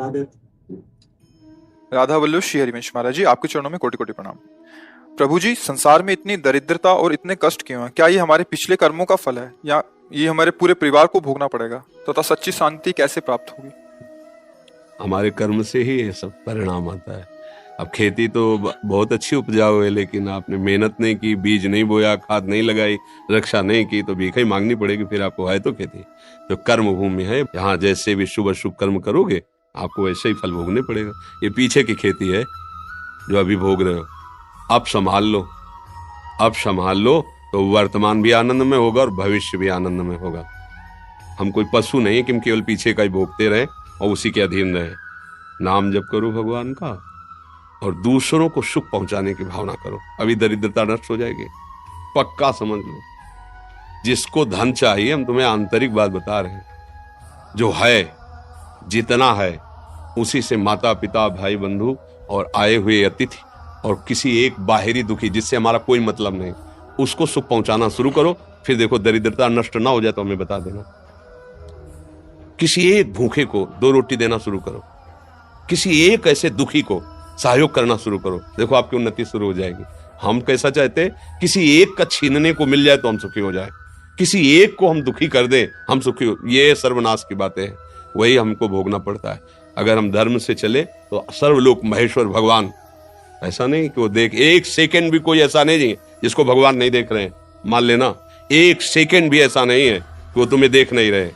राधे। राधा वल्लभ श्री हरिवंश महाराज जी, आपके चरणों में कोटि कोटि प्रणाम। प्रभु जी, संसार में इतनी दरिद्रता और इतने कष्ट क्यों हैं? क्या ये हमारे पिछले कर्मों का फल है, या ये हमारे पूरे परिवार को भोगना पड़ेगा? तथा सच्ची शांति कैसे प्राप्त होगी? हमारे कर्म से ही ये सब परिणाम आता है। अब खेती तो बहुत अच्छी उपजाऊ है, लेकिन आपने मेहनत नहीं की, बीज नहीं बोया, खाद नहीं लगाई, रक्षा नहीं की, तो भीख ही मांगनी पड़ेगी। फिर आपको है तो खेती जो कर्म भूमि है, यहाँ जैसे भी शुभ अशुभ कर्म करोगे आपको वैसे ही फल भोगने पड़ेगा। ये पीछे की खेती है जो अभी भोग रहे हो। अब संभाल लो, अब संभाल लो तो वर्तमान भी आनंद में होगा और भविष्य भी आनंद में होगा। हम कोई पशु नहीं कि हम केवल पीछे का ही भोगते रहे और उसी के अधीन रहे। नाम जप करो भगवान का और दूसरों को सुख पहुंचाने की भावना करो, अभी दरिद्रता नष्ट हो जाएगी। पक्का समझ लो। जिसको धन चाहिए, हम तुम्हें आंतरिक बात बता रहे हैं, जो है जितना है उसी से माता पिता भाई बंधु और आए हुए अतिथि और किसी एक बाहरी दुखी जिससे हमारा कोई मतलब नहीं, उसको सुख पहुंचाना शुरू करो। फिर देखो दरिद्रता नष्ट ना हो जाए तो हमें बता देना। किसी एक भूखे को 2 रोटी देना शुरू करो, किसी एक ऐसे दुखी को सहयोग करना शुरू करो, देखो आपकी उन्नति शुरू हो जाएगी। हम कैसा चाहते हैं, किसी एक का छीनने को मिल जाए तो हम सुखी हो जाए, किसी एक को हम दुखी कर दें हम सुखी हो। ये सर्वनाश की बातें हैं, वही हमको भोगना पड़ता है। अगर हम धर्म से चले तो सर्वलोक महेश्वर भगवान, ऐसा नहीं कि वो देख, एक सेकंड भी कोई ऐसा नहीं है जिसको भगवान नहीं देख रहे हैं। मान लेना, एक सेकंड भी ऐसा नहीं है कि वो तुम्हें देख नहीं रहे।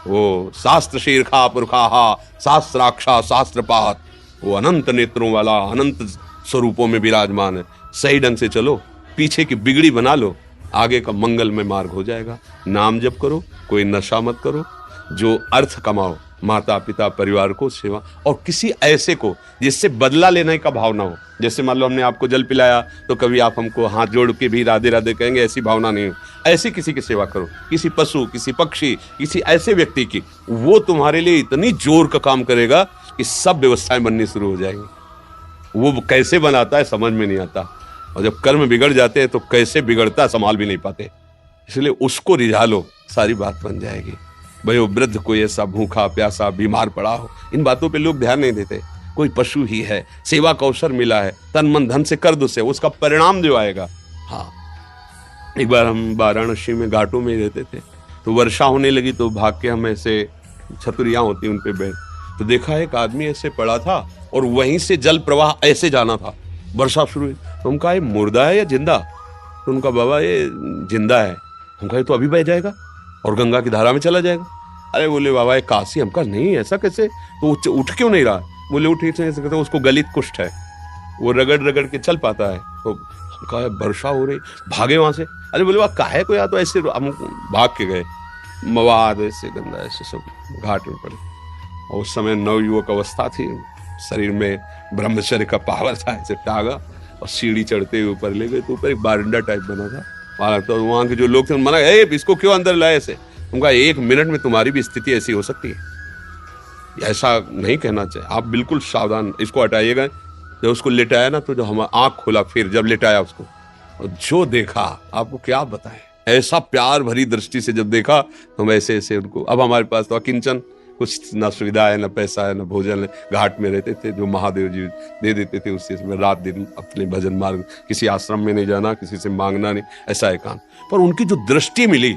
वो शास्त्र शीर्षा पुरखा शास्त्राक्षा शास्त्रपात, वो अनंत नेत्रों वाला अनंत स्वरूपों में विराजमान है। सही ढंग से चलो, पीछे की बिगड़ी बना लो, आगे का मंगल में मार्ग हो जाएगा। नाम जप करो, कोई नशा मत करो, जो अर्थ कमाओ, माता पिता परिवार को सेवा, और किसी ऐसे को जिससे बदला लेने का भाव ना हो। जैसे मान लो हमने आपको जल पिलाया तो कभी आप हमको हाथ जोड़ के भी राधे राधे कहेंगे, ऐसी भावना नहीं हो। ऐसी किसी की सेवा करो, किसी पशु, किसी पक्षी, किसी ऐसे व्यक्ति की, वो तुम्हारे लिए इतनी जोर का काम करेगा कि सब व्यवस्थाएं बननी शुरू हो जाएंगी। वो कैसे बनाता है समझ में नहीं आता, और जब कर्म बिगड़ जाते हैं तो कैसे बिगड़ता है संभाल भी नहीं पाते। इसलिए उसको रिझा लो, सारी बात बन जाएगी। भाई वो वृद्ध कोई ऐसा भूखा प्यासा बीमार पड़ा हो, इन बातों पे लोग ध्यान नहीं देते। कोई पशु ही है, सेवा का अवसर मिला है, तन मन धन से कर दो से, उसका परिणाम जो आएगा। हाँ, एक बार हम वाराणसी में घाटों में रहते थे, तो वर्षा होने लगी तो भाग के हम ऐसे छतरियां होती उन पे बैठ, तो देखा एक आदमी ऐसे पड़ा था और वहीं से जल प्रवाह ऐसे जाना था। वर्षा शुरू हुई तो उनका ये मुर्दा है या जिंदा? तो उनका बाबा ये जिंदा है। उनका ये तो अभी बह जाएगा और गंगा की धारा में चला जाएगा। अरे बोले बाबा ये काशी। हम कहा नहीं ऐसा कैसे, तो उठ क्यों नहीं रहा? बोले उठ ऐसे कहते उसको गलित कुष्ठ है, वो रगड़ रगड़ के चल पाता है। तो हम कहा वर्षा हो रही, भागे वहां से। अरे बोले वह काहे को, या तो ऐसे हम भाग के गए, मवाद ऐसे गंदा ऐसे सब घाट में पड़े। और उस समय नवयुवक अवस्था थी, शरीर में ब्रह्मचर्य का पावर था, ऐसे टागा और सीढ़ी चढ़ते हुए ऊपर ले गए। तो ऊपर एक बारंडा टाइप बना था, तो वहां के जो लोग थे मना, इसको क्यों अंदर लाए ऐसे? उनका 1 मिनट में तुम्हारी भी स्थिति ऐसी हो सकती है, ऐसा नहीं कहना चाहिए। आप बिल्कुल सावधान, इसको हटाइएगा। जब उसको लेटाया ना, तो जो हम आंख खोला, फिर जब लेटाया उसको, और जो देखा आपको क्या बताएं, ऐसा प्यार भरी दृष्टि से जब देखा तो हम ऐसे ऐसे उनको, अब हमारे पास तो अकिंचन, कुछ ना सुविधा है, ना पैसा है, ना भोजन है। घाट में रहते थे, जो महादेव जी दे देते थे उससे में रात दिन अपने भजन मार्ग, किसी आश्रम में नहीं जाना, किसी से मांगना नहीं, ऐसा एकांत। पर उनकी जो दृष्टि मिली,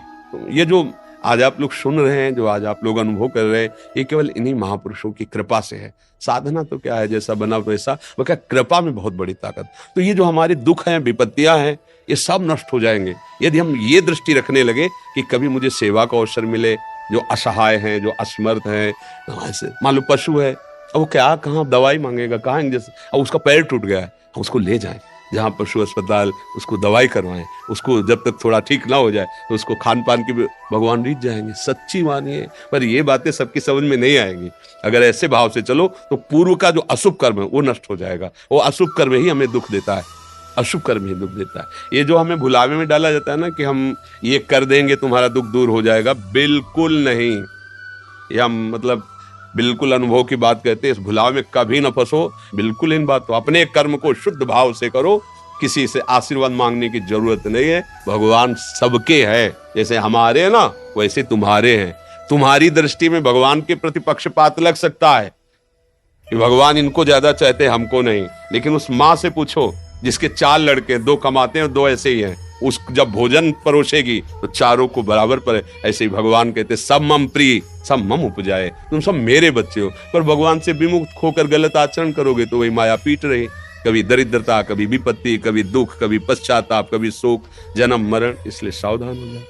ये जो आज आप लोग सुन रहे हैं, जो आज आप लोग अनुभव कर रहे हैं, ये केवल इन्हीं महापुरुषों की कृपा से है। साधना तो क्या है, जैसा बना वैसा, वो क्या कृपा में बहुत बड़ी ताकत। तो ये जो हमारे दुख हैं, विपत्तियां हैं, ये सब नष्ट हो जाएंगे यदि हम ये दृष्टि रखने लगे कि कभी मुझे सेवा का अवसर मिले। जो असहाय हैं, जो असमर्थ हैं, ऐसे मान लो पशु है, अब वो क्या कहाँ दवाई मांगेगा, कहाँ इंजेक्शन, अब उसका पैर टूट गया है, उसको ले जाएं जहाँ पशु अस्पताल, उसको दवाई करवाएं, उसको जब तक थोड़ा ठीक ना हो जाए तो उसको खान पान की भगवान रीत जाएंगे। सच्ची मानिए, पर ये बातें सबकी समझ में नहीं आएंगी। अगर ऐसे भाव से चलो तो पूर्व का जो अशुभ कर्म है वो नष्ट हो जाएगा। वो अशुभ कर्म ही हमें दुख देता है, अशुभ कर्म ही दुख देता है। ये जो हमें भुलावे में डाला जाता है ना कि हम ये कर देंगे तुम्हारा दुख दूर हो जाएगा, बिल्कुल नहीं। ये हम मतलब बिल्कुल अनुभव की बात कहते हैं। इस भुलाव में कभी न फंसो, बिल्कुल इन बातों, अपने कर्म को शुद्ध भाव से करो, किसी से आशीर्वाद मांगने की जरूरत नहीं है। भगवान सबके है, जैसे हमारे हैं ना वैसे तुम्हारे हैं। तुम्हारी दृष्टि में भगवान के प्रति पक्षपात लग सकता है, कि भगवान इनको ज्यादा चाहते हैं, हमको नहीं। लेकिन उस माँ से पूछो जिसके 4 लड़के, 2 कमाते हैं और 2 ऐसे ही हैं, उस जब भोजन परोसेगी तो चारों को बराबर पर। ऐसे ही भगवान कहते सब मम प्रिय सब मम उपजाए, तुम सब मेरे बच्चे हो। पर भगवान से विमुख होकर गलत आचरण करोगे तो वही माया पीट रही, कभी दरिद्रता, कभी विपत्ति, कभी दुख, कभी पश्चाताप, कभी शोक, जन्म मरण। इसलिए सावधान हो जाए।